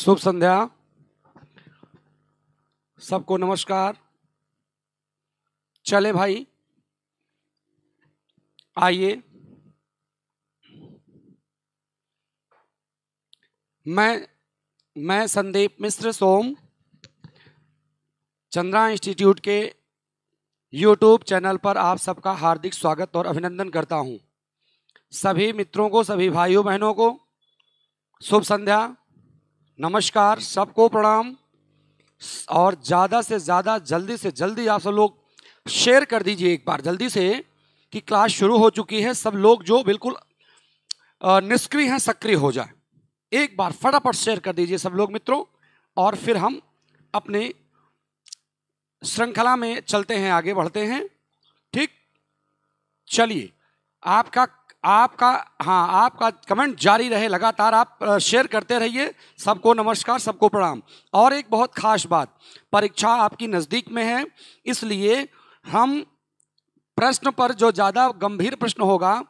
शुभ संध्या, सबको नमस्कार। चले भाई, आइए। मैं संदीप मिश्र सोम चंद्रा इंस्टीट्यूट के यूट्यूब चैनल पर आप सबका हार्दिक स्वागत और अभिनंदन करता हूं। सभी मित्रों को, सभी भाइयों बहनों को शुभ संध्या, नमस्कार, सबको प्रणाम। और ज़्यादा से ज़्यादा, जल्दी से जल्दी आप सब लोग शेयर कर दीजिए एक बार जल्दी से कि क्लास शुरू हो चुकी है। सब लोग जो बिल्कुल निष्क्रिय हैं सक्रिय हो जाए। एक बार फटाफट शेयर कर दीजिए सब लोग मित्रों, और फिर हम अपने श्रृंखला में चलते हैं, आगे बढ़ते हैं। ठीक, चलिए। आपका कमेंट जारी रहे, लगातार आप शेयर करते रहिए। सबको नमस्कार, सबको प्रणाम। और एक बहुत खास बात, परीक्षा आपकी नज़दीक में है, इसलिए हम प्रश्न पर जो ज़्यादा गंभीर प्रश्न होगा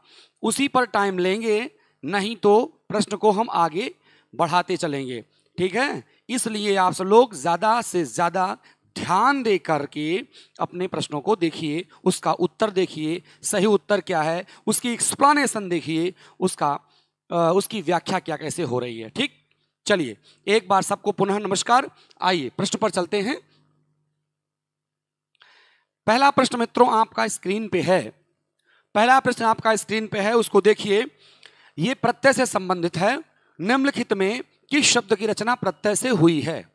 उसी पर टाइम लेंगे, नहीं तो प्रश्न को हम आगे बढ़ाते चलेंगे। ठीक है, इसलिए आप सब लोग ज़्यादा से ज़्यादा ध्यान दे करके अपने प्रश्नों को देखिए, उसका उत्तर देखिए, सही उत्तर क्या है, उसकी एक्सप्लेनेशन देखिए, उसकी व्याख्या क्या कैसे हो रही है। ठीक, चलिए एक बार सबको पुनः नमस्कार। आइए प्रश्न पर चलते हैं। पहला प्रश्न मित्रों आपका स्क्रीन पे है। पहला प्रश्न आपका स्क्रीन पे है, उसको देखिए। ये प्रत्यय से संबंधित है। निम्नलिखित में किस शब्द की रचना प्रत्यय से हुई है?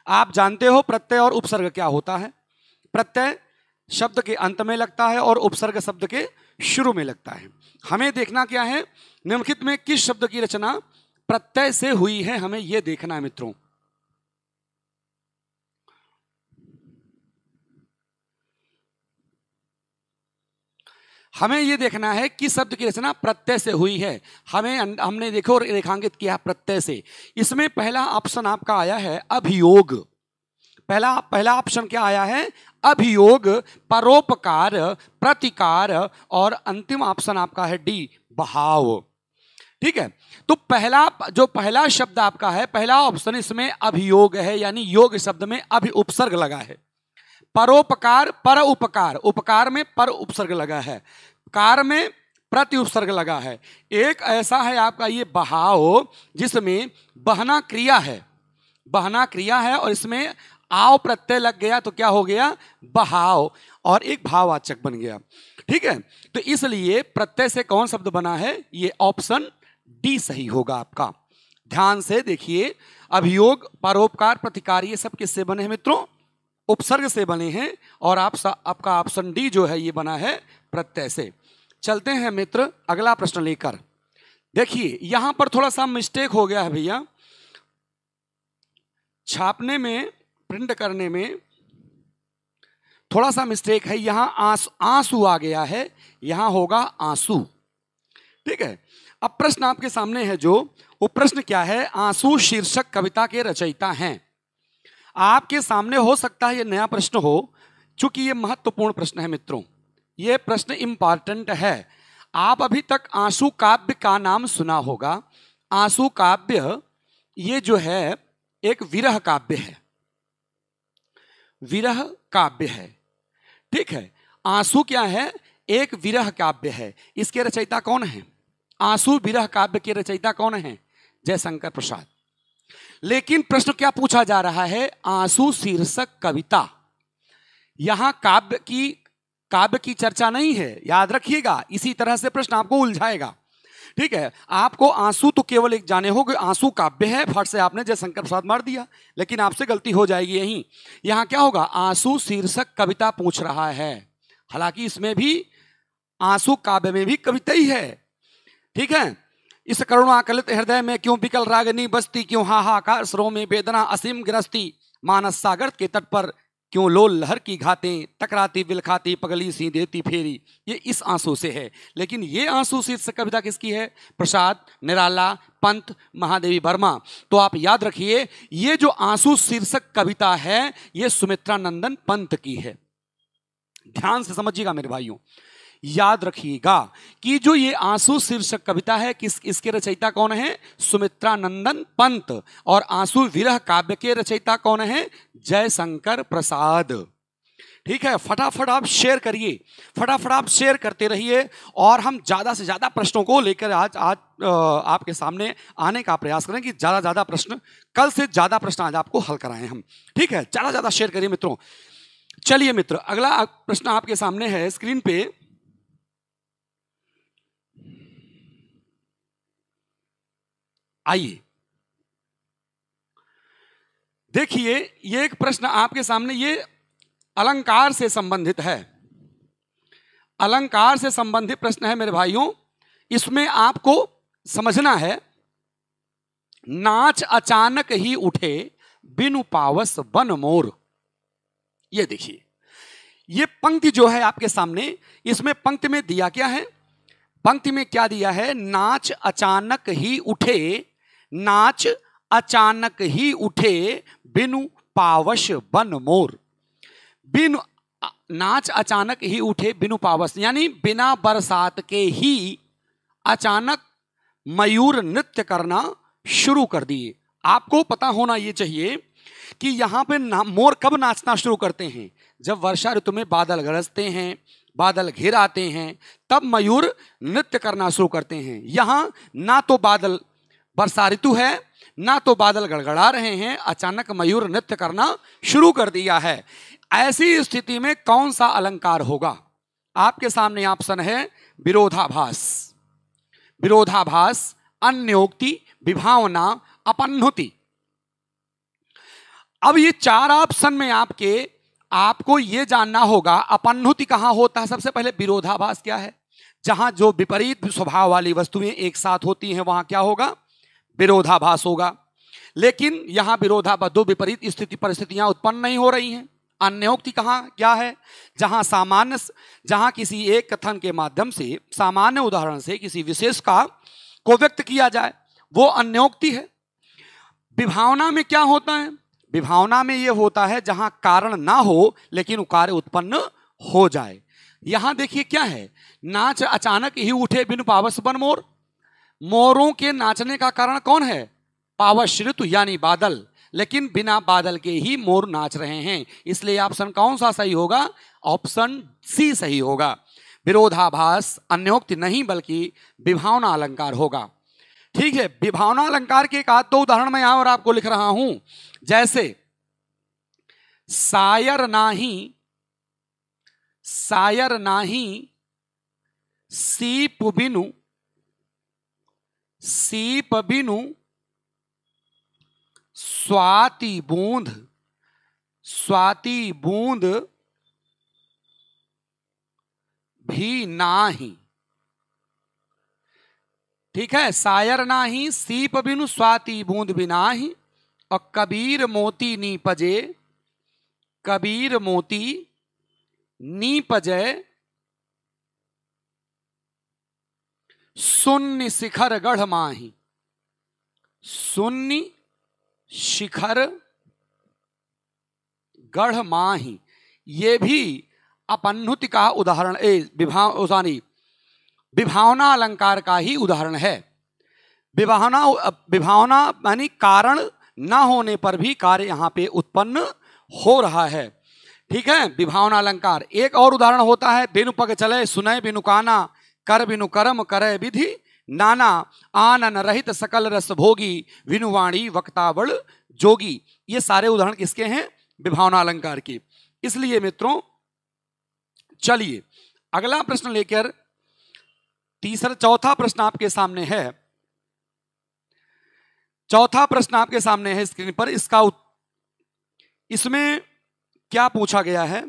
आप जानते हो प्रत्यय और उपसर्ग क्या होता है। प्रत्यय शब्द के अंत में लगता है और उपसर्ग शब्द के शुरू में लगता है। हमें देखना क्या है, निम्नलिखित में किस शब्द की रचना प्रत्यय से हुई है, हमें यह देखना है मित्रों। हमें यह देखना है कि शब्द की रचना प्रत्यय से हुई है। हमने देखो रेखांकित किया प्रत्यय से। इसमें पहला ऑप्शन आपका आया है अभियोग। पहला ऑप्शन क्या आया है? अभियोग, परोपकार, प्रतिकार, और अंतिम ऑप्शन आपका है डी, बहाव। ठीक है, तो पहला शब्द आपका है, पहला ऑप्शन इसमें अभियोग है, यानी योग शब्द में अभि उपसर्ग लगा है। परोपकार, पर उपकार, उपकार में पर उपसर्ग लगा है, कार में प्रति उपसर्ग लगा है। एक ऐसा है आपका ये बहाव, जिसमें बहना क्रिया है, बहना क्रिया है, और इसमें आव प्रत्यय लग गया तो क्या हो गया? बहाव, और एक भाववाचक बन गया। ठीक है, तो इसलिए प्रत्यय से कौन शब्द बना है? ये ऑप्शन डी सही होगा आपका। ध्यान से देखिए, अभियोग, परोपकार, प्रतिकार, ये सब किससे बने हैं मित्रों? उपसर्ग से बने हैं, और आपका ऑप्शन डी जो है ये बना है प्रत्यय से। चलते हैं मित्र अगला प्रश्न लेकर। देखिए यहां पर थोड़ा सा मिस्टेक हो गया है भैया, छापने में, प्रिंट करने में थोड़ा सा मिस्टेक है। यहां आंसू आ गया है, यहां होगा आंसू। ठीक है, अब प्रश्न आपके सामने है जो, वो प्रश्न क्या है? आंसू शीर्षक कविता के रचयिता हैं। आपके सामने हो सकता है ये नया प्रश्न हो, चूंकि ये महत्वपूर्ण प्रश्न है मित्रों, ये प्रश्न इंपॉर्टेंट है। आप अभी तक आंसू काव्य का नाम सुना होगा। आंसू काव्य ये जो है एक विरह काव्य है, विरह काव्य है। ठीक है, आंसू क्या है? एक विरह काव्य है। इसके रचयिता कौन है? आंसू विरह काव्य के रचयिता कौन है? जयशंकर प्रसाद। लेकिन प्रश्न क्या पूछा जा रहा है? आंसू शीर्षक कविता। यहां काव्य की चर्चा नहीं है, याद रखिएगा। इसी तरह से प्रश्न आपको उलझाएगा। ठीक है, आपको आंसू तो केवल एक जाने हो कि आंसू काव्य है, फट से आपने जयशंकर प्रसाद मार दिया, लेकिन आपसे गलती हो जाएगी यहीं। यहां क्या होगा? आंसू शीर्षक कविता पूछ रहा है। हालांकि इसमें भी आंसू काव्य में भी कविता ही है। ठीक है, इस करुणा कलित हृदय में क्यों विकल रागनी बसती, क्यों हाहाकार सरों में वेदना असीम गिरस्ती, मानस सागर के तट पर क्यों लोल लहर की घातें, टकराती बिलखाती पगली सी देती फेरी। ये इस आंसू से है। लेकिन ये आंसू शीर्षक कविता किसकी है? प्रसाद, निराला, पंत, महादेवी वर्मा। तो आप याद रखिए, ये जो आंसू शीर्षक कविता है ये सुमित्रा नंदन पंत की है। ध्यान से समझिएगा मेरे भाइयों, याद रखिएगा कि जो ये आंसू शीर्षक कविता है इसके रचयिता कौन है? सुमित्रा नंदन पंत। और आंसू विरह काव्य के रचयिता कौन है? जयशंकर प्रसाद। ठीक है, फटाफट आप शेयर करिए, फटाफट आप शेयर करते रहिए और हम ज्यादा से ज्यादा प्रश्नों को लेकर आज आपके सामने आने का प्रयास करें कि ज्यादा प्रश्न, कल से ज्यादा प्रश्न आज आपको हल कराएं हम। ठीक है, ज्यादा शेयर करिए मित्रों। चलिए मित्र, अगला प्रश्न आपके सामने है स्क्रीन पे। आइए देखिए, ये एक प्रश्न आपके सामने, ये अलंकार से संबंधित है, अलंकार से संबंधित प्रश्न है मेरे भाइयों। इसमें आपको समझना है, नाच अचानक ही उठे बिनु पावस बन मोर। ये देखिए, ये पंक्ति जो है आपके सामने, इसमें पंक्ति में दिया क्या है? पंक्ति में क्या दिया है? नाच अचानक ही उठे, नाच अचानक ही उठे बिनु पावस बन मोर। बिनु, नाच अचानक ही उठे बिनु पावस, यानी बिना बरसात के ही अचानक मयूर नृत्य करना शुरू कर दिए। आपको पता होना यह चाहिए कि यहां पे मोर कब नाचना शुरू करते हैं? जब वर्षा ऋतु में बादल गरजते हैं, बादल घिर आते हैं, तब मयूर नृत्य करना शुरू करते हैं। यहां ना तो बादल वर्षा ऋतु है, ना तो बादल गड़गड़ा रहे हैं, अचानक मयूर नृत्य करना शुरू कर दिया है। ऐसी स्थिति में कौन सा अलंकार होगा? आपके सामने ऑप्शन है विरोधाभास, विरोधाभास, अन्योक्ति, विभावना, अपन्हुति। अब ये चार ऑप्शन में आपको ये जानना होगा अपन्हुति कहां होता है। सबसे पहले विरोधाभास क्या है? जहां जो विपरीत स्वभाव वाली वस्तुएं एक साथ होती हैं वहां क्या होगा? विरोधाभास होगा। लेकिन यहां विरोधाभास, दो विपरीत स्थिति परिस्थितियां उत्पन्न नहीं हो रही हैं। अन्योक्ति कहां क्या है? जहां किसी एक कथन के माध्यम से, सामान्य उदाहरण से किसी विशेष का को व्यक्त किया जाए, वो अन्योक्ति है। विभावना में क्या होता है? विभावना में यह होता है जहां कारण ना हो लेकिन कार्य उत्पन्न हो जाए। यहां देखिए क्या है, नाच अचानक ही उठे बिनु पावस बन मोर। मोरों के नाचने का कारण कौन है? पावस ऋतु यानी बादल, लेकिन बिना बादल के ही मोर नाच रहे हैं। इसलिए ऑप्शन कौन सा सही होगा? ऑप्शन सी सही होगा। विरोधाभास अन्योक्ति नहीं बल्कि विभावना अलंकार होगा। ठीक है, विभावना अलंकार के एक आध दो उदाहरण मैं यहां और आपको लिख रहा हूं। जैसे सायर नाही, सायर नाही सीप बिनु, सीप बिनु स्वाति बूंद, स्वाति बूंद भी नाही। ठीक है, सायर नाही सीप बिनु स्वाति बूंद भी नाही। और कबीर मोती नीपजे, कबीर मोती नीपजे शून्य शिखर गढ़ माही, शून्य शिखर गढ़ माही। ये भी अपन्हुति का उदाहरण, विभावना अलंकार का ही उदाहरण है। विभावना यानी कारण ना होने पर भी कार्य यहां पे उत्पन्न हो रहा है। ठीक है, विभावना अलंकार। एक और उदाहरण होता है, बिनु पग चले सुनय बिनु काना, कर बिनु कर्म करे विधि नाना, आनन रहित सकल रस भोगी, विनुवाणी वक्तावल जोगी। ये सारे उदाहरण किसके हैं? विभावना अलंकार के। इसलिए मित्रों चलिए अगला प्रश्न लेकर, चौथा प्रश्न आपके सामने है। चौथा प्रश्न आपके सामने है स्क्रीन पर। इसमें क्या पूछा गया है?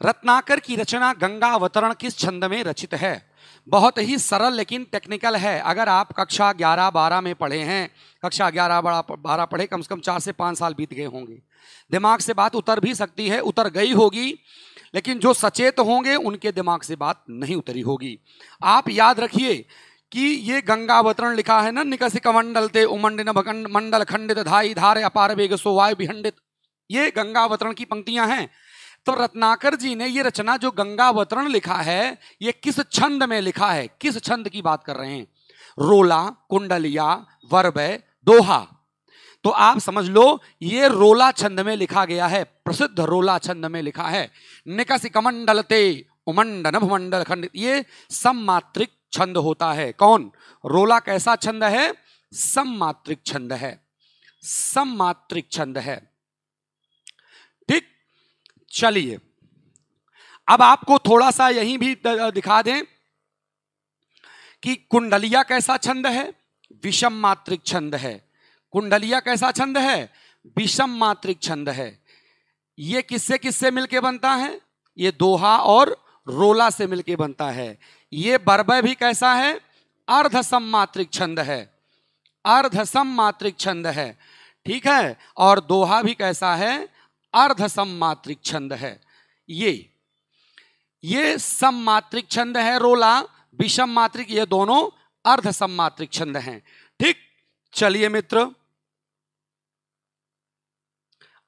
रत्नाकर की रचना गंगा अवतरण किस छंद में रचित है? बहुत ही सरल लेकिन टेक्निकल है। अगर आप कक्षा 11-12 में पढ़े हैं, कक्षा 11-12 पढ़े, कम से कम 4 से 5 साल बीत गए होंगे, दिमाग से बात उतर भी सकती है, उतर गई होगी, लेकिन जो सचेत होंगे उनके दिमाग से बात नहीं उतरी होगी। आप याद रखिए कि ये गंगा अवतरण लिखा है ना, निकसिक मंडल ते उमंडिन मंडल खंडित धाई धारे अपार वेग सो वायु विहंडित। ये गंगा अवतरण की पंक्तियां हैं। तो रत्नाकर जी ने ये रचना जो गंगावतरण लिखा है, ये किस छंद में लिखा है? किस छंद की बात कर रहे हैं? रोला, कुंडलिया, वरवै, दोहा। तो आप समझ लो ये रोला छंद में लिखा गया है, प्रसिद्ध रोला छंद में लिखा है। निकसि कमंडलते उमंड नभमंडल खंड, ये सममात्रिक छंद होता है। कौन? रोला कैसा छंद है? सममात्रिक छंद है, सममात्रिक छंद है। ठीक, चलिए अब आपको थोड़ा सा यहीं भी दिखा दें कि कुंडलिया कैसा छंद है? विषम मात्रिक छंद है। कुंडलिया कैसा छंद है? विषम मात्रिक छंद है। ये किससे किससे मिलके बनता है? ये दोहा और रोला से मिलके बनता है। ये वरवै भी कैसा है? अर्ध सममात्रिक छंद है, अर्ध सममात्रिक छंद है। ठीक है, और दोहा भी कैसा है? अर्ध सममात्रिक छंद है। ये सममात्रिक छंद है रोला, विषम मात्रिक, ये दोनों अर्ध सममात्रिक छंद हैं। ठीक, चलिए मित्र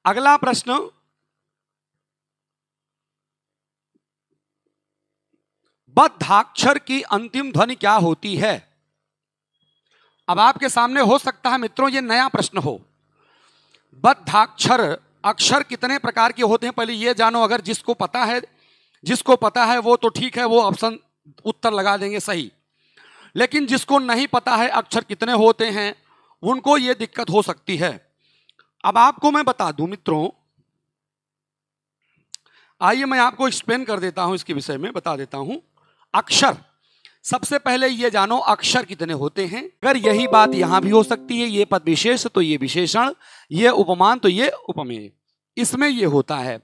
अगला प्रश्न, बद्धाक्षर की अंतिम ध्वनि क्या होती है? अब आपके सामने हो सकता है मित्रों ये नया प्रश्न हो। बद्धाक्षर, अक्षर कितने प्रकार के होते हैं पहले ये जानो। अगर जिसको पता है वो तो ठीक है, वो ऑप्शन उत्तर लगा देंगे सही। लेकिन जिसको नहीं पता है अक्षर कितने होते हैं, उनको ये दिक्कत हो सकती है। अब आपको मैं बता दूं मित्रों, आइए मैं आपको एक्सप्लेन कर देता हूं, इसके विषय में बता देता हूं। अक्षर, सबसे पहले ये जानो अक्षर कितने होते हैं। अगर यही बात यहां भी हो सकती है, ये पद विशेष तो ये विशेषण, ये उपमान तो ये उपमेय। इसमें ये होता है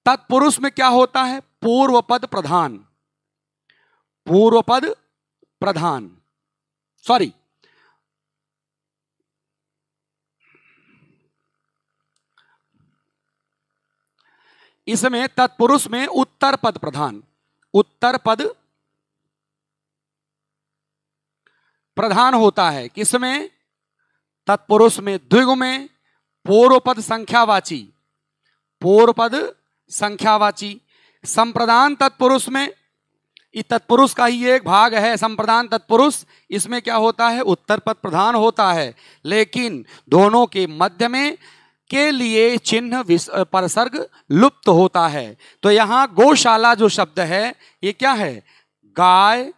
तत्पुरुष में क्या होता है? पूर्व पद प्रधान, पूर्व पद प्रधान, सॉरी इसमें तत्पुरुष में उत्तर पद प्रधान, उत्तर पद प्रधान होता है। किसमें? तत्पुरुष में। द्विगु में पूर्व पद संख्यावाची, पूर्व पद संख्यावाची। संप्रदान तत्पुरुष में, तत्पुरुष का ही एक भाग है संप्रदान तत्पुरुष, इसमें क्या होता है? उत्तर पद प्रधान होता है। लेकिन दोनों के मध्य में के लिए चिन्ह परसर्ग लुप्त होता है। तो यहां गौशाला जो शब्द है ये क्या है? गाय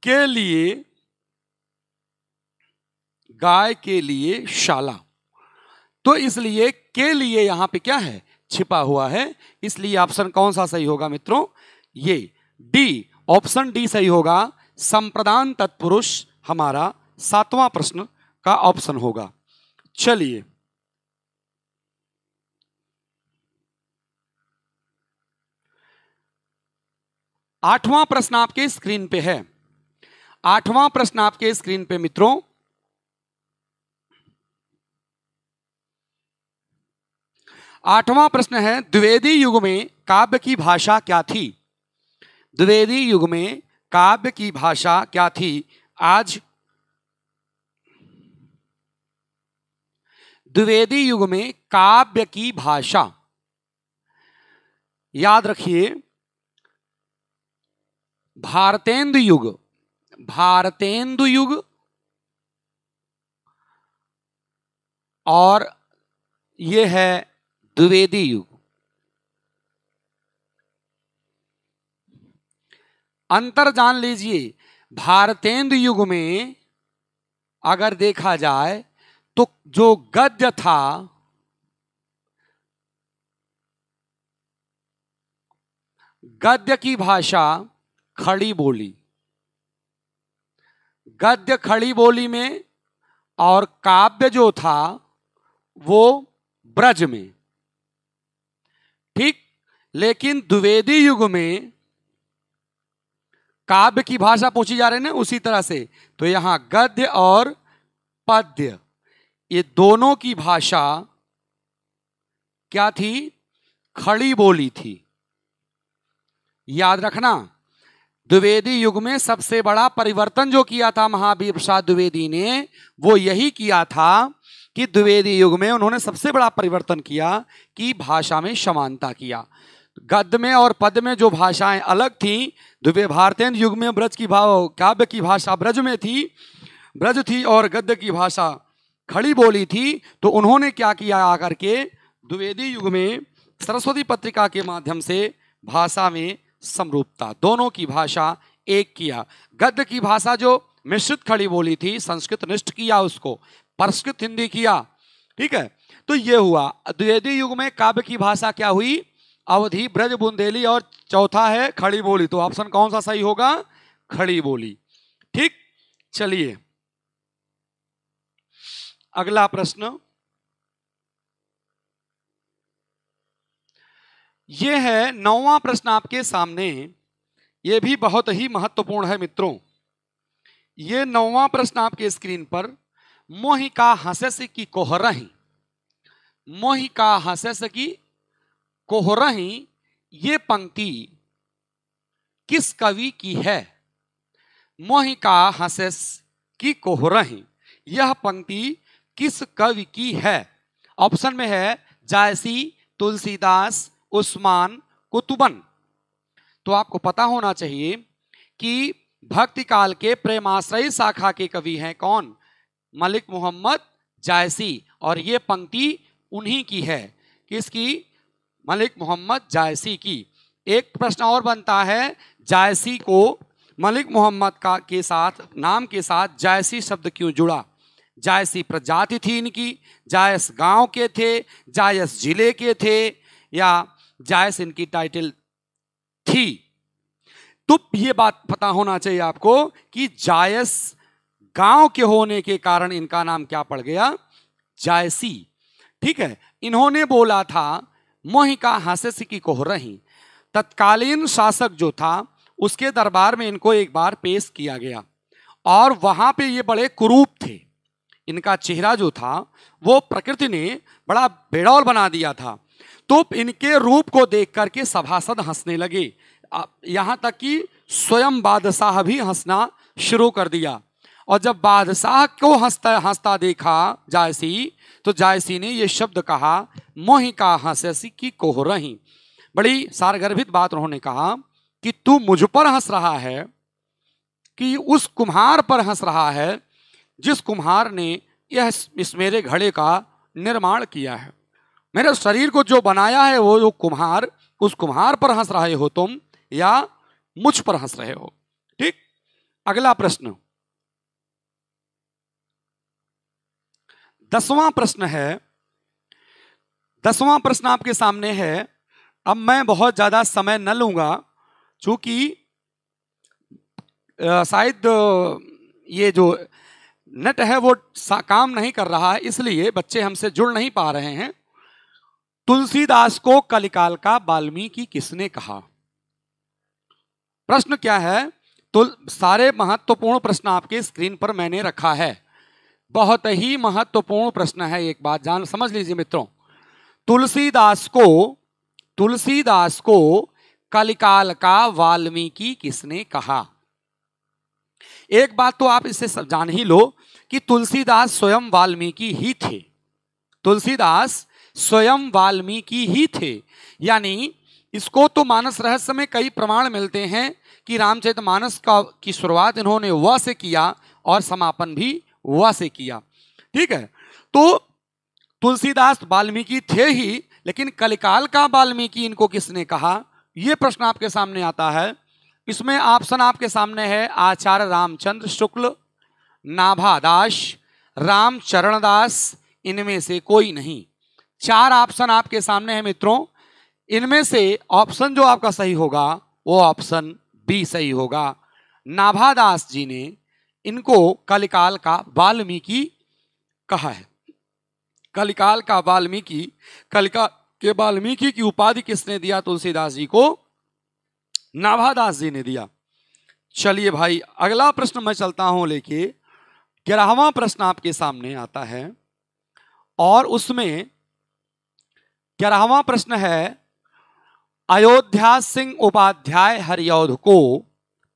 के लिए, गाय के लिए शाला, तो इसलिए के लिए यहां पे क्या है? छिपा हुआ है। इसलिए ऑप्शन कौन सा सही होगा मित्रों? ये डी, ऑप्शन डी सही होगा। संप्रदान तत्पुरुष हमारा 7वां प्रश्न का ऑप्शन होगा। चलिए आठवां प्रश्न आपके स्क्रीन पे है। आठवां प्रश्न आपके स्क्रीन पे मित्रों, आठवां प्रश्न है द्विवेदी युग में काव्य की भाषा क्या थी? द्विवेदी युग में काव्य की भाषा क्या थी? आज द्विवेदी युग में काव्य की भाषा, याद रखिए भारतेंदु युग, भारतेंदु युग और यह है द्विवेदी युग। अंतर जान लीजिए, भारतेंदु युग में अगर देखा जाए तो जो गद्य था गद्य की भाषा खड़ी बोली, गद्य खड़ी बोली में, और काव्य जो था वो ब्रज में। ठीक, लेकिन द्विवेदी युग में काव्य की भाषा पूछी जा रही है ना, उसी तरह से तो यहां गद्य और पद्य ये दोनों की भाषा क्या थी? खड़ी बोली थी। याद रखना, द्विवेदी युग में सबसे बड़ा परिवर्तन जो किया था महावीर प्रसाद द्विवेदी ने, वो यही किया था कि द्विवेदी युग में उन्होंने सबसे बड़ा परिवर्तन किया कि भाषा में समानता किया। गद्य में और पद में जो भाषाएं अलग थी, भारतेंद्र युग में ब्रज की काव्य की भाषा ब्रज में थी, ब्रज थी, और गद्य की भाषा खड़ी बोली थी। तो उन्होंने क्या किया, आकर के द्विवेदी युग में सरस्वती पत्रिका के माध्यम से भाषा में समरूपता, दोनों की भाषा एक किया। गद्य की भाषा जो मिश्रित खड़ी बोली थी, संस्कृत निष्ठ किया उसको, परस्कृत हिंदी किया। ठीक है, तो ये हुआ। द्विवेदी युग में काव्य की भाषा क्या हुई, अवधी, ब्रज, बुंदेली, और चौथा है खड़ी बोली। तो ऑप्शन कौन सा सही होगा, खड़ी बोली। ठीक, चलिए अगला प्रश्न ये है, 9वां प्रश्न आपके सामने। ये भी बहुत ही महत्वपूर्ण है मित्रों। ये 9वां प्रश्न आपके स्क्रीन पर, मोहिका हंसेस की कोहरही, मोहिका हंसेस की कोहरही, ये पंक्ति किस कवि की है। मोहिका हंसेस की कोहरही, यह पंक्ति किस कवि की है। ऑप्शन में है जायसी, तुलसीदास, उस्मान, कुतुबन। तो आपको पता होना चाहिए कि भक्ति काल के प्रेमाश्रयी शाखा के कवि हैं कौन, मलिक मोहम्मद जायसी, और ये पंक्ति उन्हीं की है। किसकी, मलिक मोहम्मद जायसी की। एक प्रश्न और बनता है, जायसी को मलिक मोहम्मद का के साथ, नाम के साथ जायसी शब्द क्यों जुड़ा। जायसी प्रजाति थी इनकी, जायस गांव के थे, जायस जिले के थे, या जायस इनकी टाइटल थी। तो ये बात पता होना चाहिए आपको कि जायस गांव के होने के कारण इनका नाम क्या पड़ गया, जायसी। ठीक है, इन्होंने बोला था मोहिका हंसेस की कोहरही। तत्कालीन शासक जो था उसके दरबार में इनको एक बार पेश किया गया, और वहां पे ये बड़े कुरूप थे। इनका चेहरा जो था वो प्रकृति ने बड़ा बेडौल बना दिया था। तो इनके रूप को देख करके सभासद हंसने लगे, यहां तक कि स्वयं बादशाह भी हंसना शुरू कर दिया। और जब बादशाह को हंसता हंसता देखा जायसी, तो जायसी ने ये शब्द कहा, मोहिका हंसेसी की कोहरही। बड़ी सारगर्भित बात उन्होंने कहा कि तू मुझ पर हंस रहा है कि उस कुम्हार पर हंस रहा है जिस कुम्हार ने यह इस मेरे घड़े का निर्माण किया है। मेरे शरीर को जो बनाया है वो जो कुम्हार, उस कुम्हार पर हंस रहे हो तुम, या मुझ पर हंस रहे हो। ठीक, अगला प्रश्न 10वां प्रश्न है। 10वां प्रश्न आपके सामने है। अब मैं बहुत ज्यादा समय न लूंगा, चूंकि शायद ये जो नेट है वो काम नहीं कर रहा है, इसलिए बच्चे हमसे जुड़ नहीं पा रहे हैं। तुलसीदास को कलिकाल का वाल्मीकि किसने कहा। प्रश्न क्या है, तो सारे महत्वपूर्ण प्रश्न आपके स्क्रीन पर मैंने रखा है। बहुत ही महत्वपूर्ण प्रश्न है, एक बात जान समझ लीजिए मित्रों। तुलसीदास को कलिकाल का वाल्मीकि किसने कहा। एक बात तो आप इससे जान ही लो कि तुलसीदास स्वयं वाल्मीकि ही थे। तुलसीदास स्वयं वाल्मीकि ही थे, यानी इसको तो मानस रहस्य में कई प्रमाण मिलते हैं कि रामचरितमानस की शुरुआत इन्होंने व से किया और समापन भी व से किया। ठीक है, तो तुलसीदास वाल्मीकि थे ही, लेकिन कलिकाल का वाल्मीकि इनको किसने कहा, यह प्रश्न आपके सामने आता है। इसमें ऑप्शन आपके सामने है आचार्य रामचंद्र शुक्ल, नाभादास, रामचरणदास, इनमें से कोई नहीं। 4 ऑप्शन आपके सामने है मित्रों। इनमें से ऑप्शन जो आपका सही होगा वो ऑप्शन बी सही होगा। नाभादास जी ने इनको कलिकाल का वाल्मीकि कहा है। कलिकाल का वाल्मीकि, कलिकाल के वाल्मीकि की उपाधि किसने दिया तुलसीदास जी को, नाभादास जी ने दिया। चलिए भाई अगला प्रश्न मैं चलता हूं लेके। 11वां प्रश्न आपके सामने आता है, और उसमें 11वां प्रश्न है, अयोध्या सिंह उपाध्याय हरिऔध को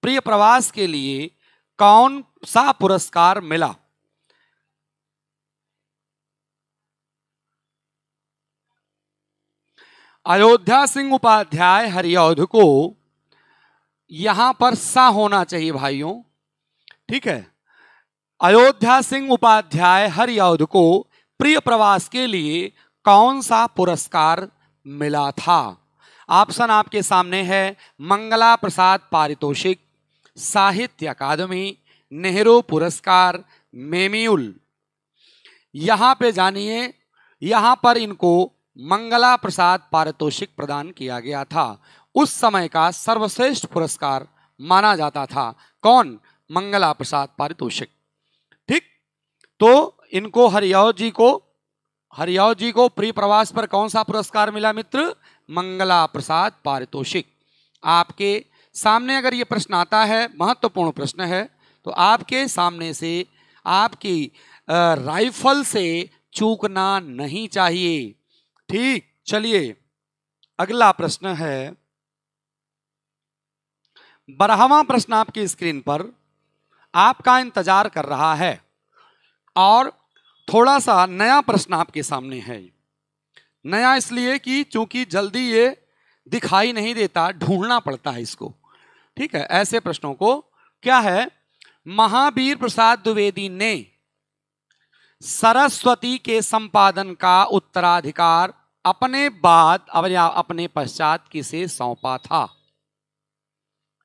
प्रिय प्रवास के लिए कौन सा पुरस्कार मिला। अयोध्या सिंह उपाध्याय हरिऔध को, यहां पर सा होना चाहिए भाइयों, ठीक है। अयोध्या सिंह उपाध्याय हरिऔध को प्रिय प्रवास के लिए कौन सा पुरस्कार मिला था? ऑप्शन आपके सामने है। मंगला प्रसाद पारितोषिक, साहित्य अकादमी, नेहरू पुरस्कार, मेम्यूल। यहां पे जानिए, यहां पर इनको मंगला प्रसाद पारितोषिक प्रदान किया गया था। उस समय का सर्वश्रेष्ठ पुरस्कार माना जाता था। कौन? मंगला प्रसाद पारितोषिक। ठीक, तो इनको हरिऔध जी को प्रिय प्रवास पर कौन सा पुरस्कार मिला मित्र? मंगला प्रसाद पारितोषिक। आपके सामने अगर ये प्रश्न आता है, महत्वपूर्ण प्रश्न है, तो आपके सामने से आपकी राइफल से चूकना नहीं चाहिए। ठीक, चलिए अगला प्रश्न है। 12वां प्रश्न आपकी स्क्रीन पर आपका इंतजार कर रहा है और थोड़ा सा नया प्रश्न आपके सामने है। नया इसलिए कि चूंकि जल्दी ये दिखाई नहीं देता, ढूंढना पड़ता है इसको। ठीक है, ऐसे प्रश्नों को क्या है, महावीर प्रसाद द्विवेदी ने सरस्वती के संपादन का उत्तराधिकार अपने बाद या अपने पश्चात किसे सौंपा था?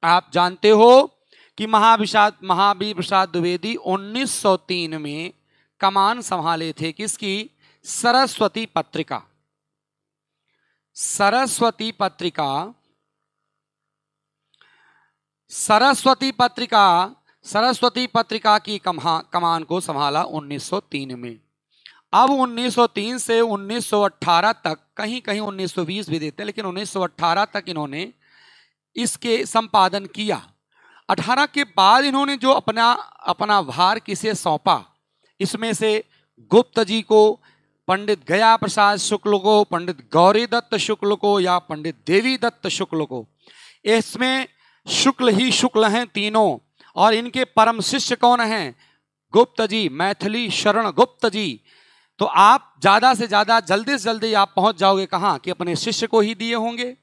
आप जानते हो कि महावीर प्रसाद द्विवेदी 1903 में कमान संभाले थे। किसकी? सरस्वती पत्रिका। सरस्वती पत्रिका की कमान को संभाला 1903 में। अब 1903 से 1918 तक, कहीं कहीं 1920 भी देते हैं, लेकिन 1918 तक इन्होंने इसके संपादन किया। 18 के बाद इन्होंने जो अपना भार किसे सौंपा, इसमें से गुप्त जी को, पंडित गया प्रसाद शुक्ल को, पंडित गौरी दत्त शुक्ल को या पंडित देवी दत्त शुक्ल को। इसमें शुक्ल ही शुक्ल हैं तीनों, और इनके परम शिष्य कौन हैं? गुप्त जी, मैथिली शरण गुप्त जी। तो आप ज्यादा से ज्यादा, जल्दी से जल्दी आप पहुंच जाओगे कहां कि अपने शिष्य को ही दिए होंगे।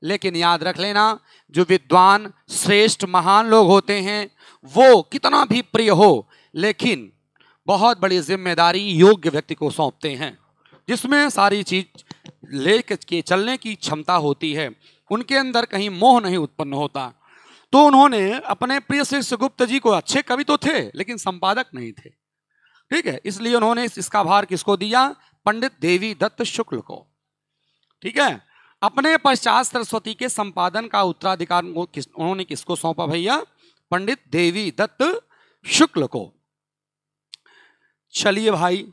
लेकिन याद रख लेना, जो विद्वान श्रेष्ठ महान लोग होते हैं वो कितना भी प्रिय हो, लेकिन बहुत बड़ी जिम्मेदारी योग्य व्यक्ति को सौंपते हैं, जिसमें सारी चीज लेकर के चलने की क्षमता होती है। उनके अंदर कहीं मोह नहीं उत्पन्न होता। तो उन्होंने अपने प्रिय शिष्य गुप्त जी को, अच्छे कवि तो थे लेकिन संपादक नहीं थे, ठीक है, इसलिए उन्होंने इसका भार किसको दिया? पंडित देवी दत्त शुक्ल को। ठीक है, अपने पश्चात सरस्वती के संपादन का उत्तराधिकार उन्होंने किसको सौंपा भैया? पंडित देवी दत्त शुक्ल को। चलिए भाई,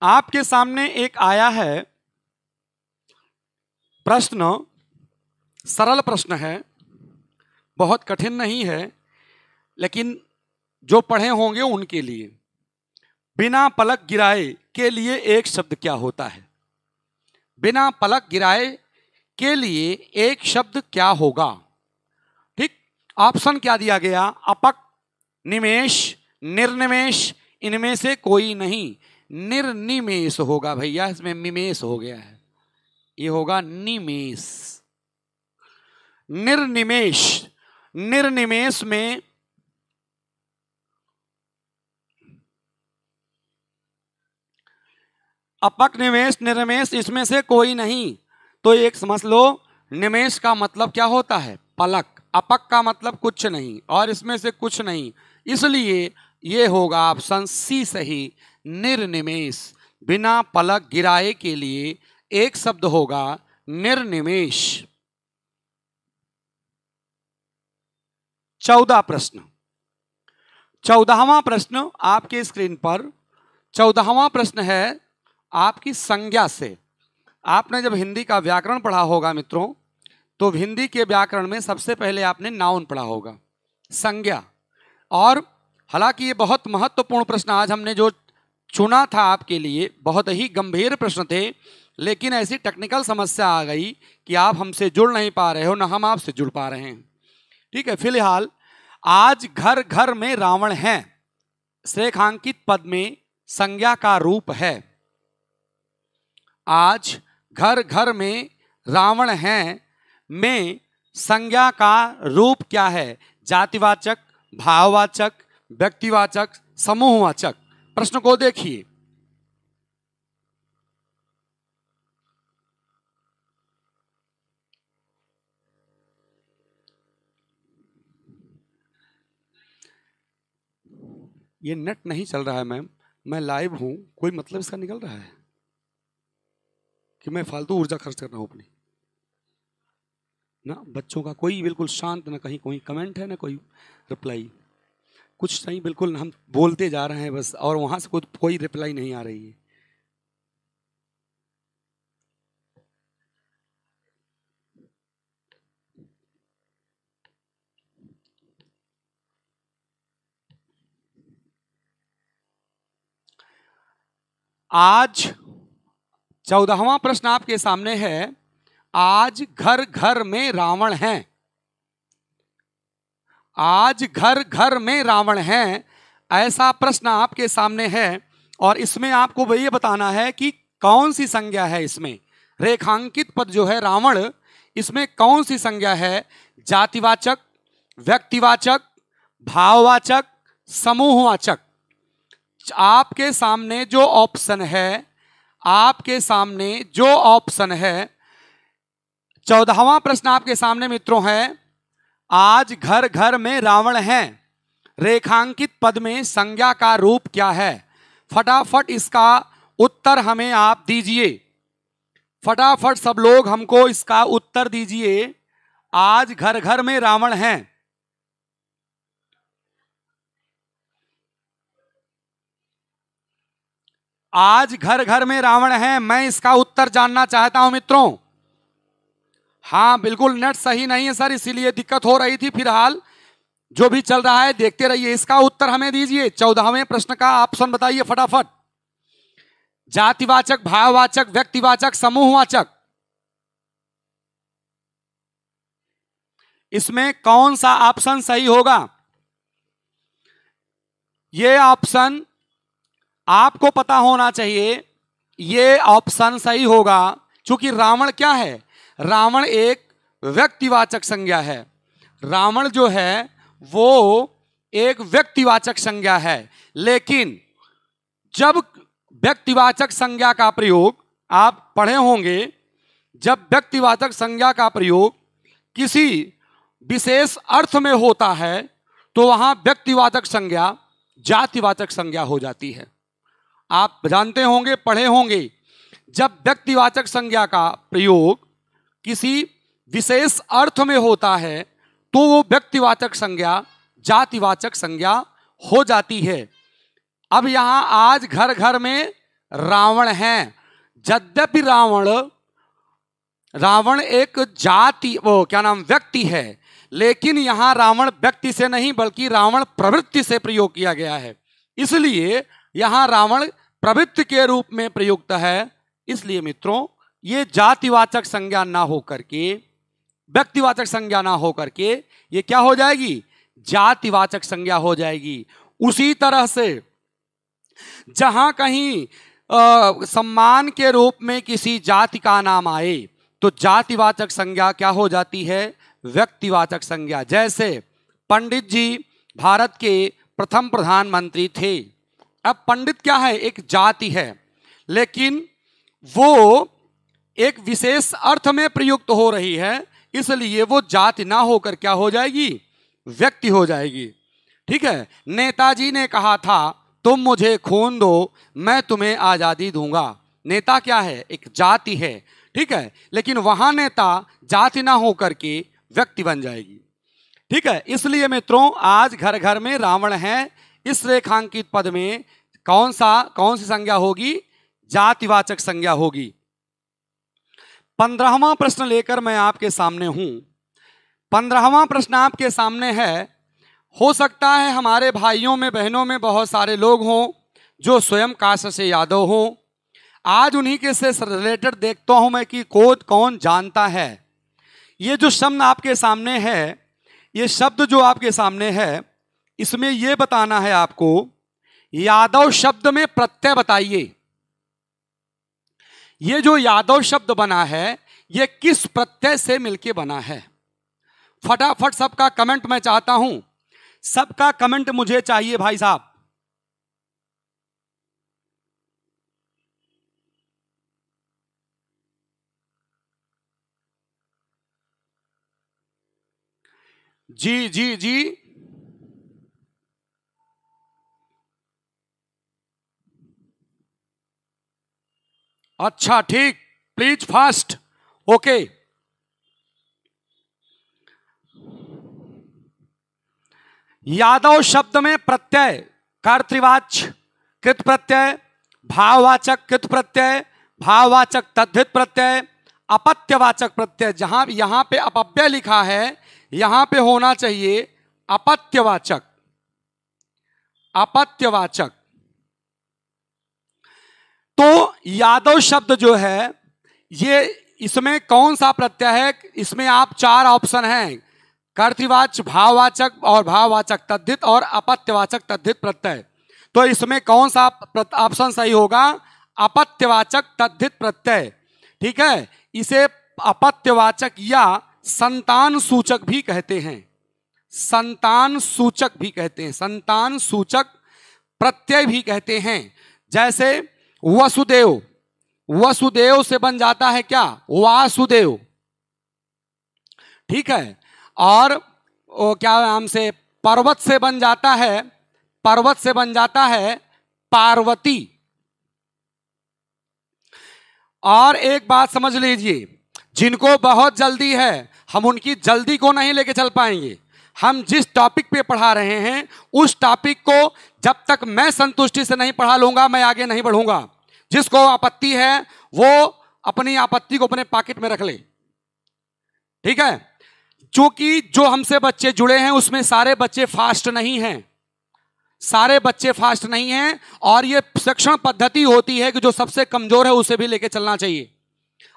आपके सामने एक आया है प्रश्न, सरल प्रश्न है, बहुत कठिन नहीं है, लेकिन जो पढ़े होंगे उनके लिए। बिना पलक गिराए के लिए एक शब्द क्या होता है? बिना पलक गिराए के लिए एक शब्द क्या होगा? ठीक, ऑप्शन क्या दिया गया? अपक, निमेष, निर्निमेष, इनमें से कोई नहीं। निर्निमेष होगा भैया, इसमें मिमेष हो गया है, ये होगा निमेष। निर्निमेष, निर्निमेष में अपक, निमेष, निर्निमेष, इसमें से कोई नहीं। तो एक समझ लो, निमेष का मतलब क्या होता है? पलक। अपक का मतलब कुछ नहीं, और इसमें से कुछ नहीं, इसलिए ये होगा ऑप्शन सी सही, निर्निमेष। बिना पलक गिराए के लिए एक शब्द होगा निर्निमेष। 14 प्रश्न, 14वां प्रश्न आपके स्क्रीन पर। 14वां प्रश्न है आपकी संज्ञा से। आपने जब हिंदी का व्याकरण पढ़ा होगा मित्रों, तो हिंदी के व्याकरण में सबसे पहले आपने नाउन पढ़ा होगा, संज्ञा। और हालांकि ये बहुत महत्वपूर्ण प्रश्न आज हमने जो चुना था आपके लिए, बहुत ही गंभीर प्रश्न थे, लेकिन ऐसी टेक्निकल समस्या आ गई कि आप हमसे जुड़ नहीं पा रहे हो, ना हम आपसे जुड़ पा रहे हैं। ठीक है, फिलहाल आज घर घर में रावण हैं, रेखांकित पद में संज्ञा का रूप है। आज घर घर में रावण हैं में संज्ञा का रूप क्या है? जातिवाचक, भाववाचक, व्यक्तिवाचक, समूहवाचक। प्रश्न को देखिए। ये नेट नहीं चल रहा है मैम, मैं लाइव हूं, कोई मतलब इसका निकल रहा है कि मैं फालतू ऊर्जा खर्च कर रहा हूं अपनी? ना बच्चों का कोई बिल्कुल शांत, ना कहीं कोई कमेंट है, ना कोई रिप्लाई, कुछ नहीं, बिल्कुल हम बोलते जा रहे हैं बस, और वहां से कोई रिप्लाई नहीं आ रही है। आज 14वां प्रश्न आपके सामने है। आज घर घर में रावण हैं। आज घर घर में रावण हैं, ऐसा प्रश्न आपके सामने है, और इसमें आपको ये बताना है कि कौन सी संज्ञा है इसमें। रेखांकित पद जो है रावण, इसमें कौन सी संज्ञा है? जातिवाचक, व्यक्तिवाचक, भाववाचक, समूहवाचक। आपके सामने जो ऑप्शन है, आपके सामने जो ऑप्शन है, 14वां प्रश्न आपके सामने मित्रों है। आज घर घर में रावण हैं, रेखांकित पद में संज्ञा का रूप क्या है? फटाफट इसका उत्तर हमें आप दीजिए। फटाफट सब लोग हमको इसका उत्तर दीजिए। आज घर घर में रावण हैं। आज घर घर में रावण हैं, मैं इसका उत्तर जानना चाहता हूं मित्रों। हाँ बिल्कुल, नेट सही नहीं है सर, इसीलिए दिक्कत हो रही थी। फिलहाल जो भी चल रहा है देखते रहिए, इसका उत्तर हमें दीजिए। 14वें प्रश्न का ऑप्शन बताइए फटाफट। जातिवाचक, भाववाचक, व्यक्तिवाचक, समूहवाचक, इसमें कौन सा ऑप्शन सही होगा? यह ऑप्शन आपको पता होना चाहिए, यह ऑप्शन सही होगा, क्योंकि रावण क्या है? रावण एक व्यक्तिवाचक संज्ञा है। रावण जो है वो एक व्यक्तिवाचक संज्ञा है, लेकिन जब व्यक्तिवाचक संज्ञा का प्रयोग आप पढ़े होंगे, जब व्यक्तिवाचक संज्ञा का प्रयोग किसी विशेष अर्थ में होता है तो वहां व्यक्तिवाचक संज्ञा जातिवाचक संज्ञा हो जाती है। आप जानते होंगे, पढ़े होंगे, जब व्यक्तिवाचक संज्ञा का प्रयोग किसी विशेष अर्थ में होता है तो वो व्यक्तिवाचक संज्ञा जातिवाचक संज्ञा हो जाती है। अब यहां आज घर घर में रावण हैं, यद्यपि रावण एक जाति, वो क्या नाम, व्यक्ति है, लेकिन यहां रावण व्यक्ति से नहीं बल्कि रावण प्रवृत्ति से प्रयोग किया गया है, इसलिए यहां रावण प्रवृत्ति के रूप में प्रयुक्त है। इसलिए मित्रों ये जातिवाचक संज्ञा ना होकर के, व्यक्तिवाचक संज्ञा ना होकर के ये क्या हो जाएगी? जातिवाचक संज्ञा हो जाएगी। उसी तरह से जहां कहीं सम्मान के रूप में किसी जाति का नाम आए तो जातिवाचक संज्ञा क्या हो जाती है? व्यक्तिवाचक संज्ञा। जैसे पंडित जी भारत के प्रथम प्रधानमंत्री थे। अब पंडित क्या है? एक जाति है, लेकिन वो एक विशेष अर्थ में प्रयुक्त हो रही है, इसलिए वो जाति ना होकर क्या हो जाएगी? व्यक्ति हो जाएगी। ठीक है। नेताजी ने कहा था तुम मुझे खून दो मैं तुम्हें आजादी दूंगा। नेता क्या है? एक जाति है। ठीक है, लेकिन वहां नेता जाति ना होकर के व्यक्ति बन जाएगी। ठीक है, इसलिए मित्रों आज घर घर में रावण है, इस रेखांकित पद में कौन सी संज्ञा होगी? जातिवाचक संज्ञा होगी। 15वां प्रश्न लेकर मैं आपके सामने हूं। 15वां प्रश्न आपके सामने है। हो सकता है हमारे भाइयों में बहनों में बहुत सारे लोग हों जो स्वयं कास्ट से यादव हों। आज उन्हीं के से रिलेटेड देखता हूं मैं कि कोड कौन जानता है। ये जो शब्द आपके सामने है, ये शब्द जो आपके सामने है, इसमें यह बताना है आपको, यादव शब्द में प्रत्यय बताइए। ये जो यादव शब्द बना है ये किस प्रत्यय से मिलके बना है? फटाफट सबका कमेंट मैं चाहता हूं, सबका कमेंट मुझे चाहिए भाई साहब। जी जी जी, अच्छा ठीक, प्लीज फास्ट। ओके, यादव शब्द में प्रत्यय कर्तृवाच्य कृत प्रत्यय, भाववाचक कृत प्रत्यय, भाववाचक तद्धित प्रत्यय, अपत्यवाचक प्रत्यय। जहां यहां पे अपव्यय लिखा है यहां पे होना चाहिए अपत्यवाचक, अपत्यवाचक। तो यादव शब्द जो है ये, इसमें कौन सा प्रत्यय है? इसमें आप चार ऑप्शन हैं, कर्तृवाच्य, भाववाचक और भाववाचक तद्धित और अपत्यवाचक तद्धित प्रत्यय। तो इसमें कौन सा ऑप्शन सही होगा? अपत्यवाचक तद्धित प्रत्यय। ठीक है, इसे अपत्यवाचक या संतान सूचक भी कहते हैं, संतान सूचक भी कहते हैं, संतान सूचक प्रत्यय भी कहते हैं। जैसे वसुदेव, वसुदेव से बन जाता है क्या? वासुदेव। ठीक है, और वो क्या नाम से, पर्वत से बन जाता है, पर्वत से बन जाता है पार्वती। और एक बात समझ लीजिए, जिनको बहुत जल्दी है हम उनकी जल्दी को नहीं लेके चल पाएंगे। हम जिस टॉपिक पे पढ़ा रहे हैं उस टॉपिक को जब तक मैं संतुष्टि से नहीं पढ़ा लूंगा मैं आगे नहीं बढ़ूंगा। जिसको आपत्ति है वो अपनी आपत्ति को अपने पॉकेट में रख ले। ठीक है, क्योंकि जो हमसे बच्चे जुड़े हैं उसमें सारे बच्चे फास्ट नहीं हैं, सारे बच्चे फास्ट नहीं हैं। और ये शिक्षण पद्धति होती है कि जो सबसे कमजोर है उसे भी लेके चलना चाहिए।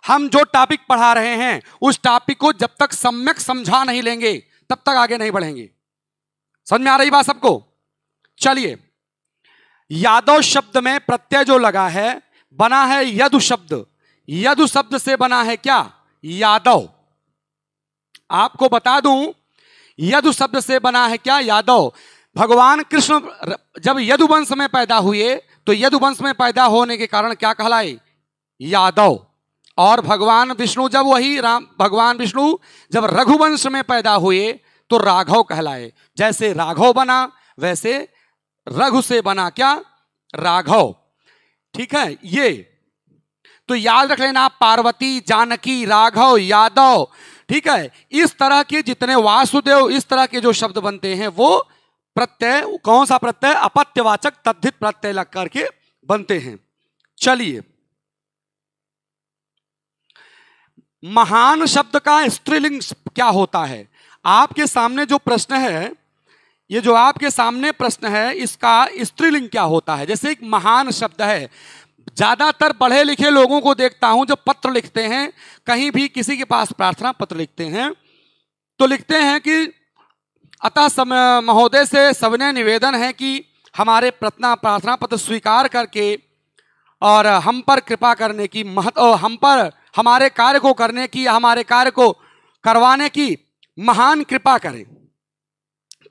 हम जो टॉपिक पढ़ा रहे हैं उस टॉपिक को जब तक सम्यक समझा नहीं लेंगे तब तक आगे नहीं बढ़ेंगे। समझ में आ रही बात सबको? चलिए, यादव शब्द में प्रत्यय जो लगा है बना है यदु शब्द। यदु शब्द से बना है क्या? यादव। आपको बता दूं, यदु शब्द से बना है क्या? यादव। भगवान कृष्ण जब यदुवंश में पैदा हुए तो यदुवंश में पैदा होने के कारण क्या कहलाए? यादव। और भगवान विष्णु जब वही राम, भगवान विष्णु जब रघुवंश में पैदा हुए तो राघव कहलाए। जैसे राघव बना वैसे रघु से बना क्या? राघव। ठीक है, ये तो याद रख लेना, पार्वती, जानकी, राघव, यादव। ठीक है, इस तरह के जितने वासुदेव, इस तरह के जो शब्द बनते हैं वो प्रत्यय, कौन सा प्रत्यय? अपत्यवाचक तद्धित प्रत्यय लग करके बनते हैं। चलिए, महान शब्द का स्त्रीलिंग क्या होता है? आपके सामने जो प्रश्न है, ये जो आपके सामने प्रश्न है इसका स्त्रीलिंग क्या होता है? जैसे एक महान शब्द है, ज्यादातर पढ़े लिखे लोगों को देखता हूं जो पत्र लिखते हैं, कहीं भी किसी के पास प्रार्थना पत्र लिखते हैं तो लिखते हैं कि अतः महोदय से सविनय निवेदन है कि हमारे प्रार्थना पत्र स्वीकार करके और हम पर कृपा करने की हम पर हमारे कार्य को करने की, हमारे कार्य को करवाने की महान कृपा करें।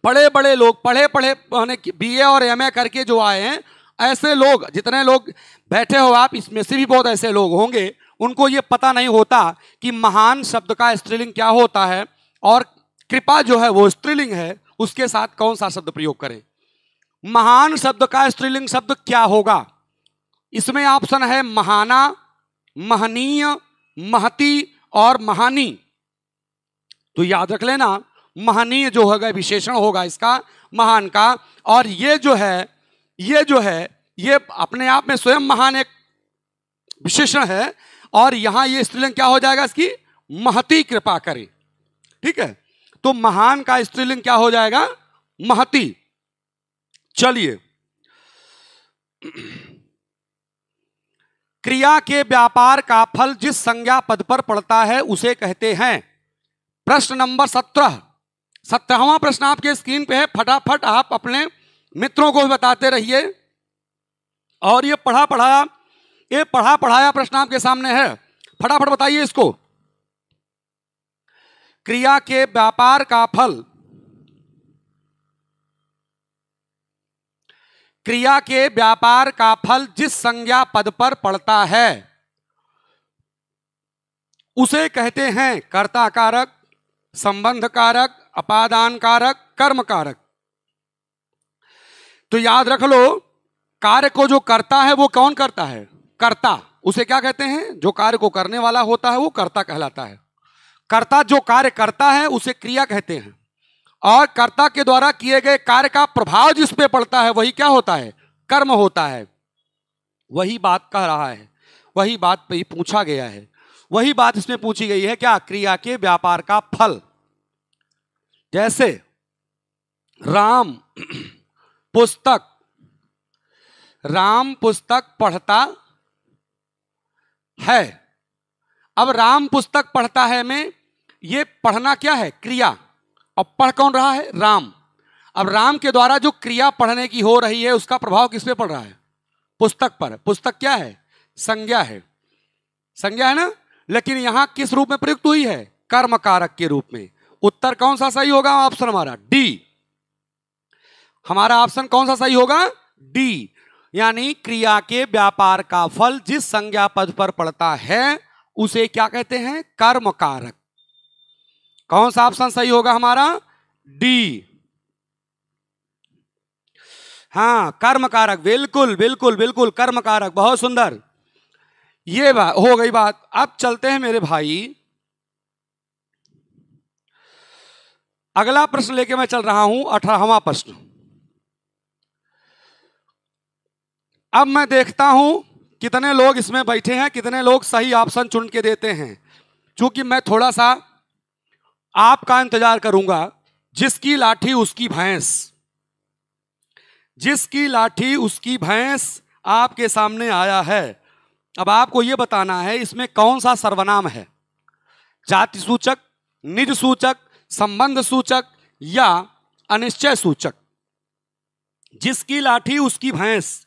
बड़े बड़े लोग, पढ़े बीए और एमए करके जो आए हैं, ऐसे लोग, जितने लोग बैठे हो आप, इसमें से भी बहुत ऐसे लोग होंगे उनको ये पता नहीं होता कि महान शब्द का स्त्रीलिंग क्या होता है और कृपा जो है वो स्त्रीलिंग है, उसके साथ कौन सा शब्द प्रयोग करें। महान शब्द का स्त्रीलिंग शब्द क्या होगा? इसमें ऑप्शन है महाना, महनीय, महती और महानी। तो याद रख लेना, महनीय जो होगा विशेषण होगा इसका, महान का। और ये जो है ये अपने आप में स्वयं महान एक विशेषण है। और यहां ये स्त्रीलिंग क्या हो जाएगा इसकी? महती कृपा करे। ठीक है, तो महान का स्त्रीलिंग क्या हो जाएगा? महती। चलिए, क्रिया के व्यापार का फल जिस संज्ञा पद पर पड़ता है उसे कहते हैं। प्रश्न नंबर 17वां प्रश्न आपके स्क्रीन पे है, फटाफट आप अपने मित्रों को भी बताते रहिए। और ये पढ़ा पढ़ाया प्रश्न आपके सामने है, फटाफट बताइए इसको। क्रिया के व्यापार का फल, क्रिया के व्यापार का फल जिस संज्ञा पद पर पड़ता है उसे कहते हैं कर्ता कारक, संबंध कारक, अपादान कारक, कर्म कारक। तो याद रख लो, कार्य को जो करता है वो कौन करता है? कर्ता। उसे क्या कहते हैं? जो कार्य को करने वाला होता है वो कर्ता कहलाता है। कर्ता जो कार्य करता है उसे क्रिया कहते हैं, और कर्ता के द्वारा किए गए कार्य का प्रभाव जिस पे पड़ता है वही क्या होता है? कर्म होता है। वही बात कह रहा है, वही बात पे पूछा गया है, वही बात इसमें पूछी गई है। क्या? क्रिया के व्यापार का फल। जैसे राम पुस्तक पढ़ता है। अब राम पुस्तक पढ़ता है में ये पढ़ना क्या है? क्रिया। अब पढ़ कौन रहा है? राम। अब राम के द्वारा जो क्रिया पढ़ने की हो रही है उसका प्रभाव किस पे पड़ रहा है? पुस्तक पर। पुस्तक क्या है? संज्ञा है, संज्ञा है ना। लेकिन यहां किस रूप में प्रयुक्त हुई है? कर्म कारक के रूप में। उत्तर कौन सा सही होगा? ऑप्शन हमारा डी। हमारा ऑप्शन कौन सा सही होगा? डी। यानी क्रिया के व्यापार का फल जिस संज्ञा पद पर पड़ता है उसे क्या कहते हैं? कर्म कारक। कौन सा ऑप्शन सही होगा हमारा? डी। हाँ, कर्म कारक। बिल्कुल बिल्कुल बिल्कुल, कर्म कारक। बहुत सुंदर। ये बात हो गई बात। अब चलते हैं मेरे भाई, अगला प्रश्न लेके मैं चल रहा हूं, 18वां प्रश्न। अब मैं देखता हूं कितने लोग इसमें बैठे हैं, कितने लोग सही ऑप्शन चुन के देते हैं। क्योंकि मैं थोड़ा सा आपका इंतजार करूंगा। जिसकी लाठी उसकी भैंस, जिसकी लाठी उसकी भैंस आपके सामने आया है। अब आपको यह बताना है इसमें कौन सा सर्वनाम है? जाति सूचक, निज सूचक, संबंध सूचक या अनिश्चय सूचक। जिसकी लाठी उसकी भैंस,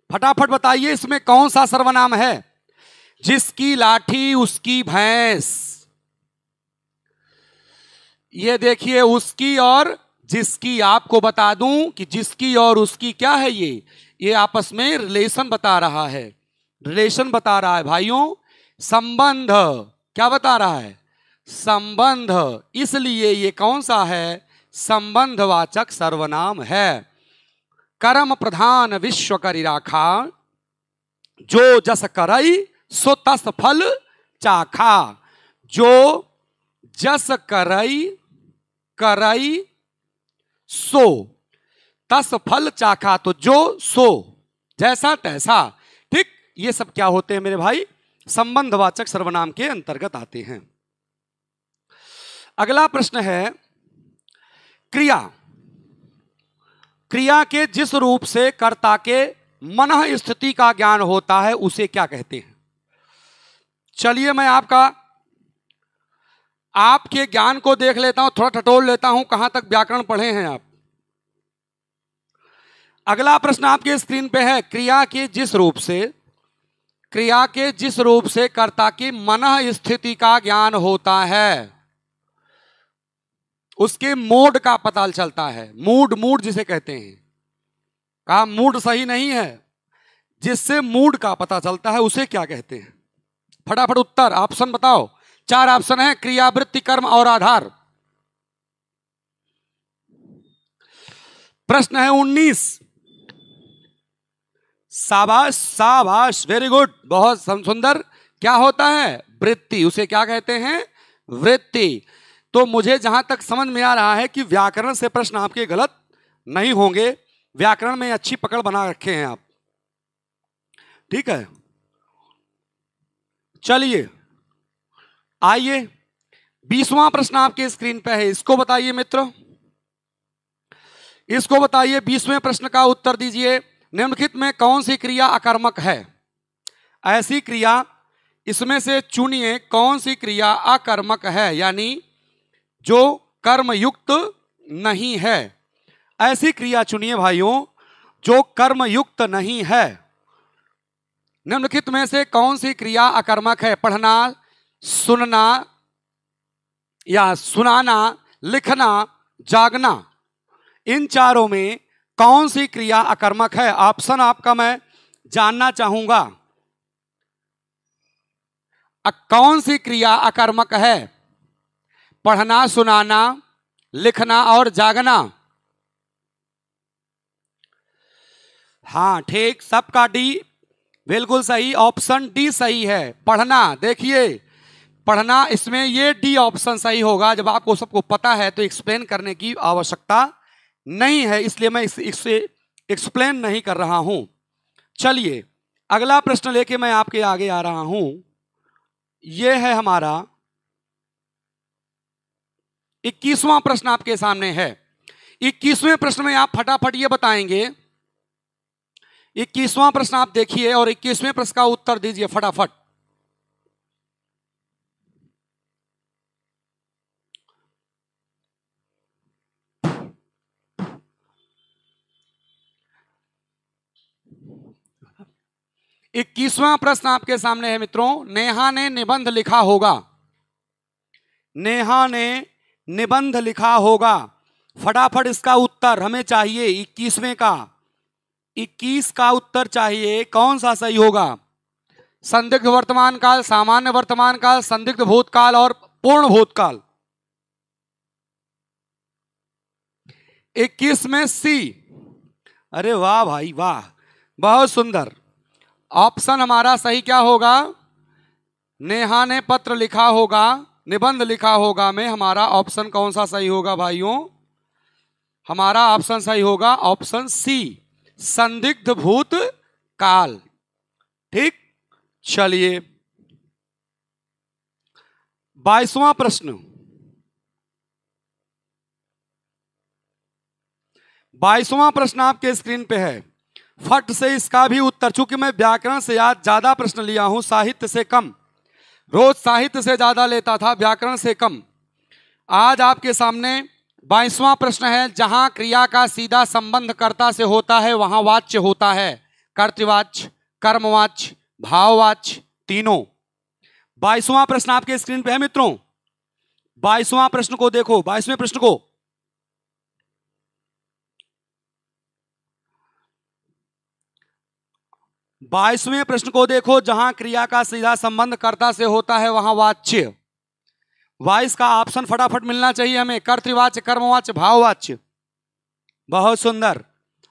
फटाफट बताइए इसमें कौन सा सर्वनाम है? जिसकी लाठी उसकी भैंस। ये देखिए, उसकी और जिसकी। आपको बता दूं कि जिसकी और उसकी क्या है? ये आपस में रिलेशन बता रहा है, रिलेशन बता रहा है भाइयों। संबंध क्या बता रहा है? संबंध। इसलिए ये कौन सा है? संबंधवाचक सर्वनाम है। कर्म प्रधान विश्व करि राखा, जो जस करई सो तस फल चाखा। जो जस करई सो तस फल चाखा। तो जो सो, जैसा तैसा। ठीक, ये सब क्या होते हैं मेरे भाई? संबंधवाचक सर्वनाम के अंतर्गत आते हैं। अगला प्रश्न है, क्रिया। क्रिया के जिस रूप से कर्ता के मनः स्थिति का ज्ञान होता है उसे क्या कहते हैं? चलिए मैं आपके ज्ञान को देख लेता हूं, थोड़ा टटोल लेता हूं, कहां तक व्याकरण पढ़े हैं आप। अगला प्रश्न आपके स्क्रीन पे है, क्रिया के जिस रूप से कर्ता की मनः स्थिति का ज्ञान होता है उसके मूड का पता चलता है। मूड जिसे कहते हैं। कहा मूड सही नहीं है, जिससे मूड का पता चलता है उसे क्या कहते हैं? फटाफट उत्तर, ऑप्शन बताओ। 4 ऑप्शन है, क्रिया, वृत्ति, कर्म और आधार। प्रश्न है 19। शाबाश शाबाश, वेरी गुड, बहुत सुंदर। क्या होता है? वृत्ति। उसे क्या कहते हैं? वृत्ति। तो मुझे जहां तक समझ में आ रहा है कि व्याकरण से प्रश्न आपके गलत नहीं होंगे। व्याकरण में अच्छी पकड़ बना रखे हैं आप। ठीक है, चलिए आइए, 20वां प्रश्न आपके स्क्रीन पे है। इसको बताइए मित्र, इसको बताइए। 20वें प्रश्न का उत्तर दीजिए। निम्नलिखित में कौन सी क्रिया अकर्मक है? ऐसी क्रिया, इसमें से चुनिए कौन सी क्रिया अकर्मक है, यानी जो कर्म युक्त नहीं है। ऐसी क्रिया चुनिए भाइयों जो कर्म युक्त नहीं है। निम्नलिखित में से कौन सी क्रिया अकर्मक है? पढ़ना, सुनना या सुनाना, लिखना, जागना। इन चारों में कौन सी क्रिया अकर्मक है? ऑप्शन आपका मैं जानना चाहूंगा। कौन सी क्रिया अकर्मक है? पढ़ना, सुनाना, लिखना और जागना। हाँ ठीक, सबका डी बिल्कुल सही, ऑप्शन डी सही है। पढ़ना, देखिए पढ़ना, इसमें ये डी ऑप्शन सही होगा। जब आपको सबको पता है तो एक्सप्लेन करने की आवश्यकता नहीं है, इसलिए मैं इसे एक्सप्लेन नहीं कर रहा हूं। चलिए अगला प्रश्न लेके मैं आपके आगे आ रहा हूं। यह है हमारा 21वां प्रश्न आपके सामने है। 21वें प्रश्न में आप फटाफट ये बताएंगे। 21वां प्रश्न आप देखिए और 21वें प्रश्न का उत्तर दीजिए फटाफट। इक्कीसवां प्रश्न आपके सामने है मित्रों। नेहा ने निबंध लिखा होगा। नेहा ने निबंध लिखा होगा। फटाफट इसका उत्तर हमें चाहिए 21वें का। 21 का उत्तर चाहिए, कौन सा सही होगा? संदिग्ध वर्तमान काल, सामान्य वर्तमान काल, संदिग्ध भूतकाल और पूर्ण भूतकाल। 21 में सी। अरे वाह भाई वाह, बहुत सुंदर। ऑप्शन हमारा सही क्या होगा? नेहा ने पत्र लिखा होगा, निबंध लिखा होगा में हमारा ऑप्शन कौन सा सही होगा भाइयों? हमारा ऑप्शन सही होगा ऑप्शन सी, संदिग्ध भूत काल। ठीक, चलिए 22वां प्रश्न। 22वां प्रश्न आपके स्क्रीन पे है। फट से इसका भी उत्तर, चूंकि मैं व्याकरण से आज ज्यादा प्रश्न लिया हूं, साहित्य से कम। रोज साहित्य से ज्यादा लेता था, व्याकरण से कम। आज आपके सामने 22वां प्रश्न है। जहां क्रिया का सीधा संबंध कर्ता से होता है वहां वाच्य होता है। कर्तृवाच्य, कर्मवाच्य, भाववाच्य, तीनों। 22वां प्रश्न आपके स्क्रीन पे है मित्रों। 22वां प्रश्न को देखो, 22वें प्रश्न को। बाईसवें प्रश्न को देखो। जहां क्रिया का सीधा संबंध कर्ता से होता है वहां वाच्य। 22 का ऑप्शन फटाफट मिलना चाहिए हमें। कर्तृवाच्य, कर्मवाच्य, भाववाच्य। बहुत सुंदर,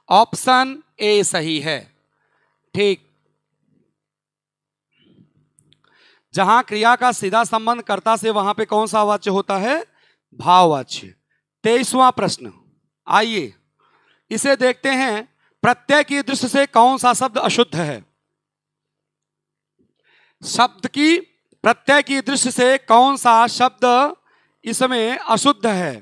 ऑप्शन ए सही है। ठीक, जहां क्रिया का सीधा संबंध कर्ता से वहां पे कौन सा वाच्य होता है? भाववाच्य। 23वां प्रश्न, आइए इसे देखते हैं। प्रत्यय की दृष्टि से कौन सा शब्द अशुद्ध है? शब्द की, प्रत्यय की दृष्टि से कौन सा शब्द इसमें अशुद्ध है?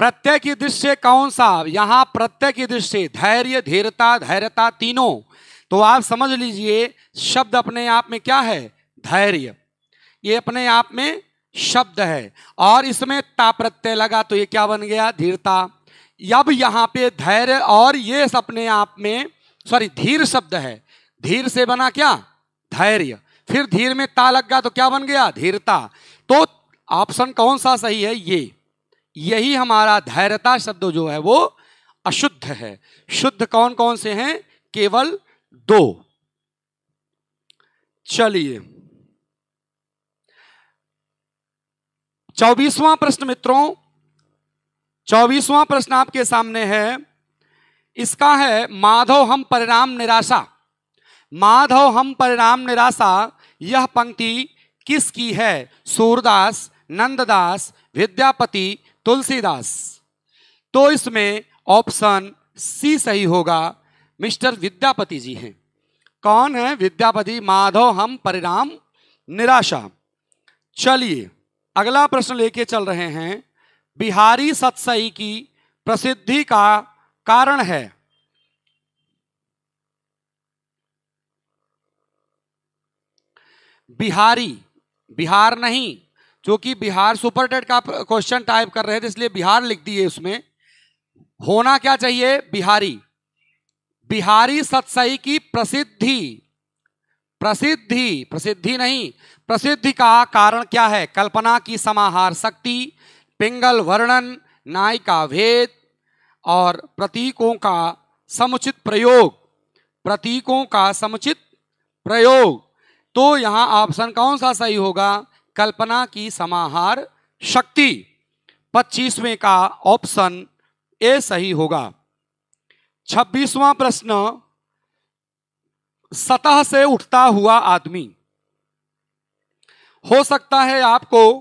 प्रत्यय की दृष्टि से कौन सा? यहां प्रत्यय की दृष्टि से धैर्य, धीरता, धैर्यता, तीनों। तो आप समझ लीजिए शब्द अपने आप में क्या है? धैर्य। ये अपने आप में शब्द है और इसमें ता प्रत्यय लगा तो ये क्या बन गया? धीरता। अब यहां पे धैर्य और ये अपने आप में, सॉरी, धीर शब्द है। धीर से बना क्या? धैर्य। फिर धीर में ता लग गया तो क्या बन गया? धीरता। तो ऑप्शन कौन सा सही है? ये, यही हमारा धैर्यता शब्द जो है वो अशुद्ध है। शुद्ध कौन कौन से हैं? केवल 2। चलिए 24वां प्रश्न मित्रों। 24वां प्रश्न आपके सामने है। इसका है माधव हम परिणाम निराशा। माधव हम परिणाम निराशा, यह पंक्ति किसकी है? सूरदास, नंददास, विद्यापति, तुलसीदास। तो इसमें ऑप्शन सी सही होगा। मिस्टर विद्यापति जी हैं। कौन है? विद्यापति। माधव हम परिणाम निराशा। चलिए अगला प्रश्न लेके चल रहे हैं। बिहारी सतसई की प्रसिद्धि का कारण है। बिहारी, बिहार नहीं, क्योंकि बिहार सुपरटेट का क्वेश्चन टाइप कर रहे थे इसलिए बिहार लिख दिए। उसमें होना क्या चाहिए? बिहारी। बिहारी सतसई की प्रसिद्धि, प्रसिद्धि प्रसिद्धि नहीं, प्रसिद्धि का कारण क्या है? कल्पना की समाहार शक्ति, पिंगल वर्णन, नायिका भेद और प्रतीकों का समुचित प्रयोग, प्रतीकों का समुचित प्रयोग। तो यहां ऑप्शन कौन सा सही होगा? कल्पना की समाहार शक्ति। 25वें का ऑप्शन ए सही होगा। 26वां प्रश्न, सतह से उठता हुआ आदमी। हो सकता है आपको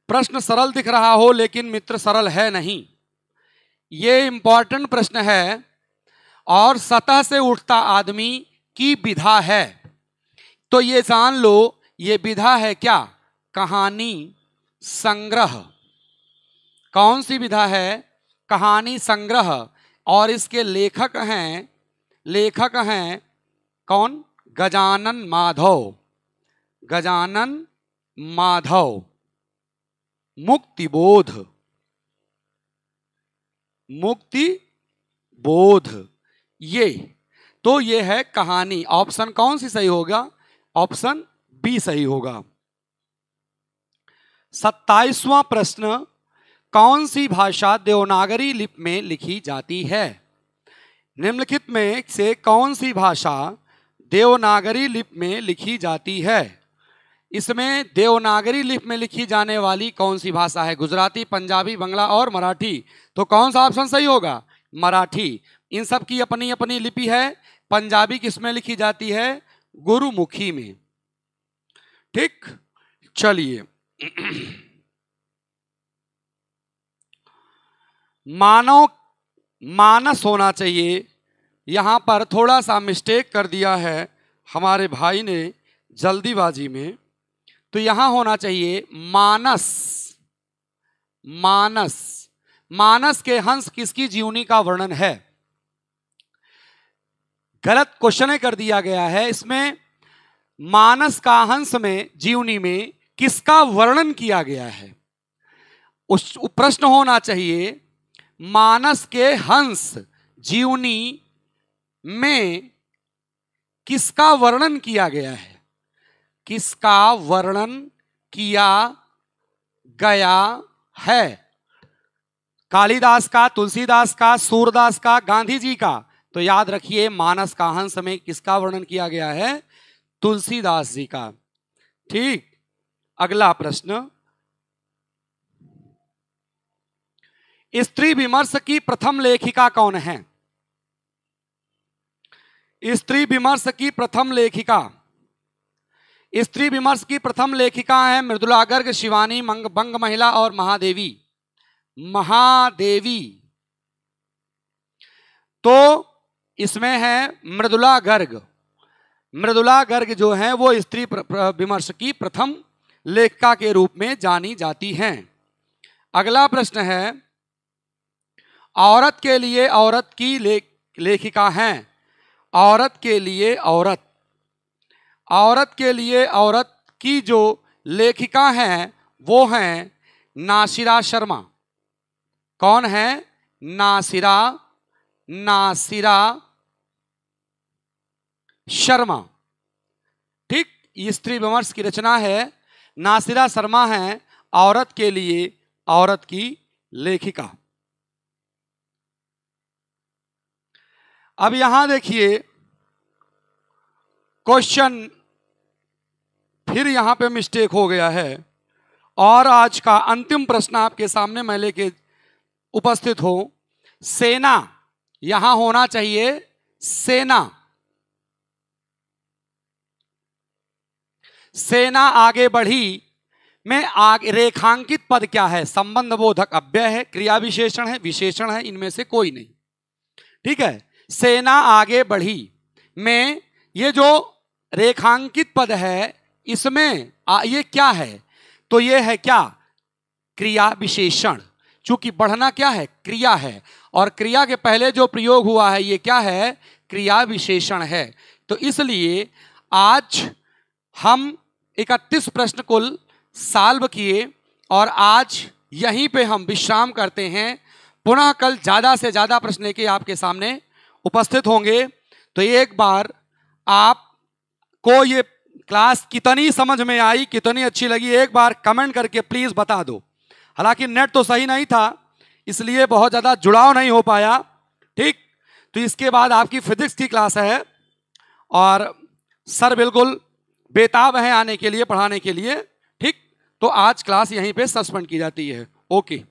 प्रश्न सरल दिख रहा हो, लेकिन मित्र सरल है नहीं। ये इंपॉर्टेंट प्रश्न है और सतह से उठता आदमी की विधा है। तो ये जान लो, ये विधा है क्या? कहानी संग्रह। कौन सी विधा है? कहानी संग्रह। और इसके लेखक हैं कौन? गजानन माधव, गजानन माधव। मुक्तिबोध, मुक्तिबोध। ये है कहानी। ऑप्शन कौन सी सही होगा? ऑप्शन बी सही होगा। 27वां प्रश्न, कौन सी भाषा देवनागरी लिपि में लिखी जाती है? निम्नलिखित में से कौन सी भाषा देवनागरी लिपि में लिखी जाती है? इसमें देवनागरी लिपि में लिखी जाने वाली कौन सी भाषा है? गुजराती, पंजाबी, बंगला और मराठी। तो कौन सा ऑप्शन सही होगा? मराठी। इन सब की अपनी अपनी लिपि है। पंजाबी किस में लिखी जाती है? गुरुमुखी में। ठीक, चलिए। मानव मानस होना चाहिए। यहां पर थोड़ा सा मिस्टेक कर दिया है हमारे भाई ने जल्दीबाजी में। तो यहां होना चाहिए मानस। मानस, मानस के हंस किसकी जीवनी का वर्णन है? गलत क्वेश्चन कर दिया गया है। इसमें मानस का हंस में, जीवनी में किसका वर्णन किया गया है? उस प्रश्न होना चाहिए मानस के हंस जीवनी में किसका वर्णन किया गया है? किसका वर्णन किया गया है? कालिदास का, तुलसीदास का, सूरदास का, गांधी जी का? तो याद रखिए, मानस का हंस में किसका वर्णन किया गया है? तुलसीदास जी का। ठीक, अगला प्रश्न, स्त्री विमर्श की प्रथम लेखिका कौन है? स्त्री विमर्श की प्रथम लेखिका, स्त्री विमर्श की प्रथम लेखिका है मृदुला गर्ग, शिवानी, बंग महिला और महादेवी। महादेवी। तो इसमें है मृदुला गर्ग। मृदुला गर्ग जो है वो स्त्री विमर्श की प्रथम लेखिका के रूप में जानी जाती हैं। अगला प्रश्न है, औरत के लिए औरत की लेखिका हैं। औरत के लिए औरत, औरत के लिए औरत की जो लेखिका हैं वो हैं नासिरा शर्मा। कौन है? नासिरा शर्मा। ठीक, स्त्री विमर्श की रचना है, नासिरा शर्मा है औरत के लिए औरत की लेखिका। अब यहां देखिए क्वेश्चन, फिर यहां पे मिस्टेक हो गया है और आज का अंतिम प्रश्न आपके सामने मैं लेके उपस्थित हूं। सेना, यहां होना चाहिए सेना। सेना आगे बढ़ी में आगे रेखांकित पद क्या है? संबंध बोधक अव्यय है, क्रिया विशेषण है, विशेषण है, इनमें से कोई नहीं। ठीक है, सेना आगे बढ़ी में ये जो रेखांकित पद है इसमें ये क्या है? तो ये है क्या? क्रिया विशेषण। चूंकि बढ़ना क्या है? क्रिया है, और क्रिया के पहले जो प्रयोग हुआ है ये क्या है? क्रिया विशेषण है। तो इसलिए आज हम 31 प्रश्न कुल सॉल्व किए और आज यहीं पे हम विश्राम करते हैं। पुनः कल ज्यादा से ज्यादा प्रश्न लेके आपके सामने उपस्थित होंगे तो एक बार आपको ये क्लास कितनी समझ में आई, कितनी अच्छी लगी, एक बार कमेंट करके प्लीज बता दो। हालांकि नेट तो सही नहीं था इसलिए बहुत ज्यादा जुड़ाव नहीं हो पाया। ठीक, तो इसके बाद आपकी फिजिक्स की क्लास है और सर बिल्कुल बेताब हैं आने के लिए, पढ़ाने के लिए। ठीक, तो आज क्लास यहीं पे सस्पेंड की जाती है। ओके।